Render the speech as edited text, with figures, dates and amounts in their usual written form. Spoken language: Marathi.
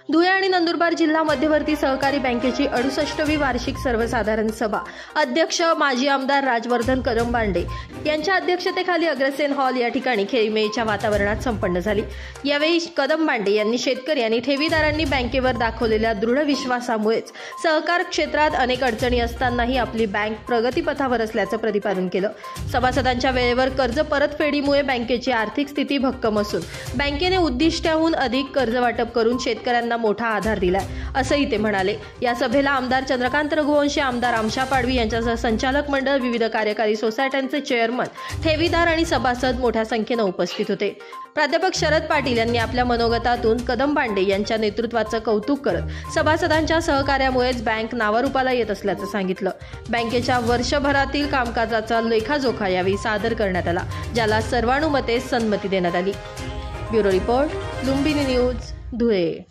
धुळे आणि नंदुरबार जिल्हा मध्यवर्ती सहकारी बँकेची 68वी वार्षिक सर्वसाधारण सभा अध्यक्ष माजी आमदार राजवर्धन कदमबांडे यांच्या अध्यक्षतेखाली अग्रसेन हॉल या ठिकाणी खेळीमेळीच्या वातावरणात संपन्न झाली। यावेळी कदमबांडे यांनी शेतकरी आणि ठेवीदारांनी बँकेवर दाखवलेल्या दृढ विश्वासामुळेच सहकार क्षेत्रात अनेक अडचणी असतानाही आपली बँक प्रगतीपथावर असल्याचं प्रतिपादन केलं। सभासदांच्या वेळेवर कर्ज परतफेडीमुळे बँकेची आर्थिक स्थिती भक्कम असून बँकेने उद्दिष्टाहून अधिक कर्ज वाटप करून शेतकऱ्यांना मोठा आधार दिलाय असंही ते म्हणाले। या सभेला आमदार चंद्रकांत रघुवंशी, आमदार आमशा पाडवी यांच्यासह संचालक मंडळ, विविध कार्यकारी सोसायट्यांचे चेअरमन, ठेवीदार आणि सभासद मोठ्या संख्येने उपस्थित होते। प्राध्यापक शरद पाटील यांनी आपल्या मनोगतातून कदमबांडे यांच्या नेतृत्वाचं कौतुक करत सभासदांच्या सहकार्यामुळेच बँक नावारूपाला येत असल्याचं सांगितलं। बँकेच्या वर्षभरातील कामकाजाचा लेखाजोखा यावेळी सादर करण्यात आला, ज्याला सर्वानुमते संमती देण्यात आली। Bureau report, Lumbini news, Dhule.